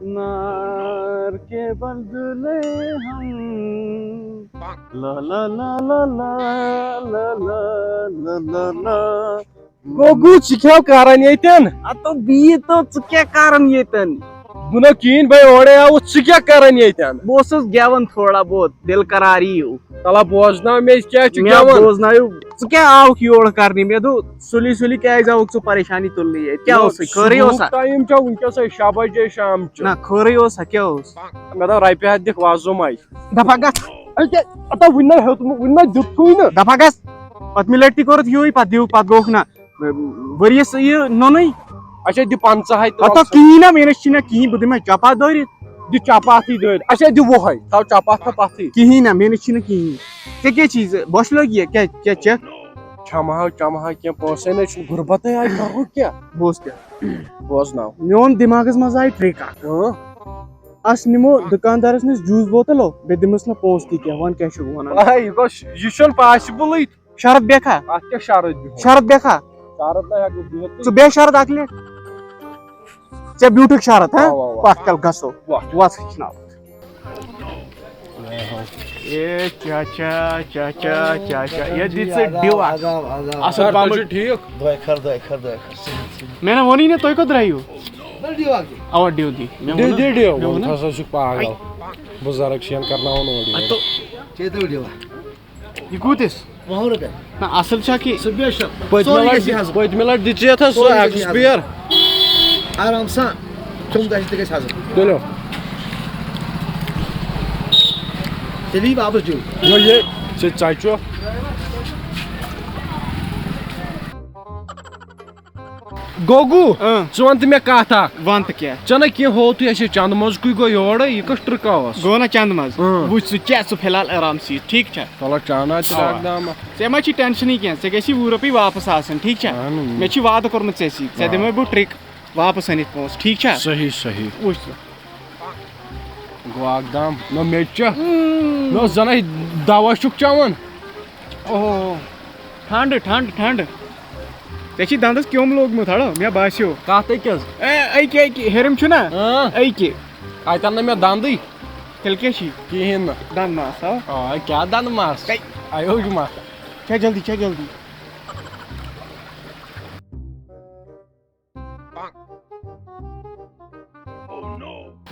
نار کے بدلے ہم لا لا لا لا لا لا لا لا لا لا گوگو ژٕ کیٛاہ کران ییٚتٮ۪ن اتو بیٖتو ژٕ کیٛاہ کران ییٚتٮ۪ن بہٕ نہ کِہیٖنۍ بھائی اورے آوُس ژٕ کیٛاہ کران ییٚتٮ۪ن بہٕ اوسُس گٮ۪وان تھوڑا بہت دل قراری ہیوٗ تلا بوزناو مےٚ کیٛاہ چھُ مےٚ گٮ۪وان بوزنٲیِو ژٕ کیٛاہ آوُکھ یور کرنہِ مےٚ دوٚپ سُلی سُلی کیٛازِ آوُکھ ژٕ پریشانی تُلنہِ ییٚتہِ کیٛاہ اوسُے خٲرٕے اوسا ٹایم چھا وٕنکیٚسے 6 بجے شامچہِ نہ خٲرٕے اوسا کیٛاہ اوس مےٚ دوٚپ رۄپیہِ ہتھ دِکھ وۄزُمے دپا گژھ اتا وٕنہِ نہ ہیوٚتمُت وٕنہِ نہ دِتھُے نہٕ دپا گژھ پٔتمہِ لٹہِ تہِ کوٚرُتھ ہیوٗے پتہٕ دِیُکھ پتہٕ گوٚوُکھ نہ ؤرِیس یہِ نوٚنُے اچھا دِ 50 اتو کِہیٖنۍ نہ مےٚ نش چھِنہٕ کِہیٖنۍ بہٕ دِمے چپا دٲرِتھ دِ چپاتھٕے دٲرۍ اچھا دِ وُہے تھاو چپاتھ تہٕ پتھٕے کِہیٖنۍ نہ مےٚ نش چھِنہٕ کِہیٖنۍ ژےٚ کیٛاہ چھی بۄچھِ لٔگی کیٛاہ چیک چھمہا کینٛہہ پونٛسے نَے چھُنہٕ غُربتٕے آیہِ کرو کیٛاہ بوز کیٛاہ بوزناو میون دٮ۪ماغس منٛز آیہِ ٹرٛک اکھ أسۍ نِمو دُکاندارس نِش جوٗس بوتل بیٚیہِ دِمس نہٕ پونٛسہٕ تہِ کینٛہہ وۄنۍ کیٛاہ چھُکھ وَنان یہِ چھُنہٕ پاسِبٕلٕے شرط بیکھا اتھ کیٛاہ شرط بِہُن شرط بیکھا شرط نہ ہٮ۪کہٕ بِہِتھ ژٕ بیٚیہِ شرط اکھ لٹہِ ژےٚ بیوٗٹھُکھ شرط ہاں پتھ کل گژھو وَژھ ہیٚچھناو اے چاچا چاچا چاچا یہِ دِ ژٕ ڈِو اکھ اصل پہم ٹھیٖک مےٚ نہ ووٚنُے نہٕ تُہۍ کوٚت درٛایِو اوا ڈِو دِ ڈِو ہسا چھُکھ پاگل بُزرگ چھِ کرناوان اورٕ یہِ کوٗتِس نہ اصل چھا کہِ پٔتمہِ لٹہِ دِژیتھ سُہ ایکسپیر آرام سان چوٚم گژھِ تہِ گژھِ حظ تُلِو تیٚلہِ یی واپس ڈِو یہِ ژچو گوگو ژٕ وَن تہٕ مےٚ کتھ اکھ وَن تہٕ کیٛاہ ژےٚ نہ کینٛہہ ہوتُے اَسہِ چندٕ منٛزکُے گوٚو یورٕ یہِ کۄس ٹرٛکا ٲس گوٚو نہ چندٕ منٛز وٕچھ ژٕ کیٛاہ ژٕ فِلحال آرام سۭتۍ ٹھیٖک چھا چلو چانا تہِ راکدام ژےٚ ما چھی ٹٮ۪نشنٕے کینٛہہ ژےٚ گژھی 20 رۄپیہِ واپس آسٕنۍ ٹھیٖک چھا مےٚ چھی وعدٕ کوٚرمُت ژےٚ سۭتۍ ژےٚ دِمے بہٕ ٹرٛک واپس أنِتھ پونٛسہٕ ٹھیٖک چھا صحیح صحیح وٕچھ ژٕ گوٚو اکدام نہ مےٚ تہِ چھا مےٚ اوس زَنٕے دوا چھُکھ چٮ۪وان اوہ ٹھنٛڈٕ ٹھنٛڈٕ ٹھنٛڈٕ ژےٚ چھی دنٛدس کیوٚم لوگمُت ہڑو مےٚ باسیو کتھ أکِس أکہِ ہیٚرِم چھُنہ أکہِ اتٮ۪ن نہٕ مےٚ دنٛدٕے تیٚلہِ کیٛاہ چھی کِہیٖنۍ نہٕ دنٛد ماس آ کیٛاہ دنٛدٕ ماس آیو مس کیٛاہ جلدی کیٛاہ جلدی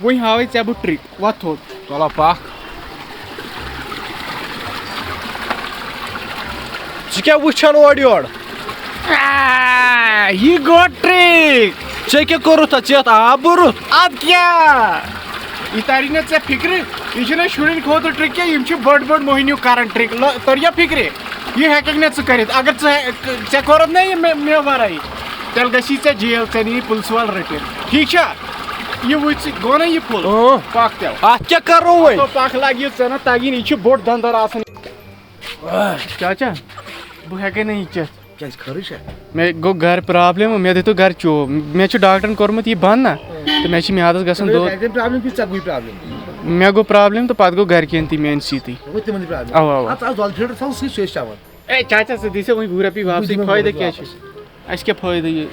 وۄنۍ ہاوے ژےٚ بہٕ ٹرٛک وۄتھ تھوٚد چلو پکھ ژٕ کیٛاہ وٕچھان اورٕ یورٕ یہِ گوٚو ٹرٛک ژےٚ کیٛاہ کوٚرُتھ ژےٚ یتھ آب بوٚرُتھ اَدٕ کیٛاہ یہِ تری نہٕ ژےٚ فِکرِ یہِ چھُنہ شُرٮ۪ن خٲطرٕ ٹرٛک کینٛہہ یِم چھِ بٔڑ بٔڑ موہنیوٗ کران ٹرٛک تٔریا فِکرِ یہِ ہٮ۪ککھ نہٕ ژٕ کٔرِتھ اگر ژےٚ کوٚرُتھ نہ یہِ مےٚ ورٲے تیٚلہِ گژھی ژےٚ جیل ژےٚ نِیی پُلسہٕ وول رٔٹِتھ ٹھیٖک چھا یہِ وٕچھ ژٕ گوٚو نہ یہِ پھُل پکھ تیٚلہِ اتھ کیٛاہ کرو وۄنۍ پکھ لگہِ ژےٚ نہ تگی یہِ چھُ بوٚڑ دنٛدر آسان چاچا بہٕ ہٮ۪کے نہٕ یہِ چٮ۪تھ کیٛازِ خٲرٕے چھا مےٚ گوٚو گرِ پرابلِم مےٚ دِتُکھ گرِ چوب مےٚ چھُ ڈاکٹرن کوٚرمُت یہِ بنٛد نہ تہٕ مےٚ چھِ میادس گژھان دود پرابلِم کہِ ژےٚ گوٚے پرابلِم مےٚ گوٚو پرابلِم تہٕ پتہٕ گوٚو گرِکٮ۪ن تہِ میانہِ سۭتی تِمن تہِ پرابلِم اَوا اَوا اتھ دۄد پھِلٹر تھاو سۭتۍ سُہ ٲسۍ چٮ۪وان اے چاچا ژٕ دِسا وۄنۍ 20 رۄپیہِ واپسٕے فٲیدٕ کیٛاہ چھُ اَسہِ کیٛاہ فٲیدٕ یہِ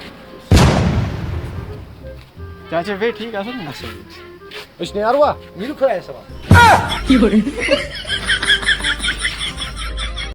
چاچا بیٚیہِ ٹھیٖک اصٕل أسۍ نیروا نیٖرِو خۄدایس حوال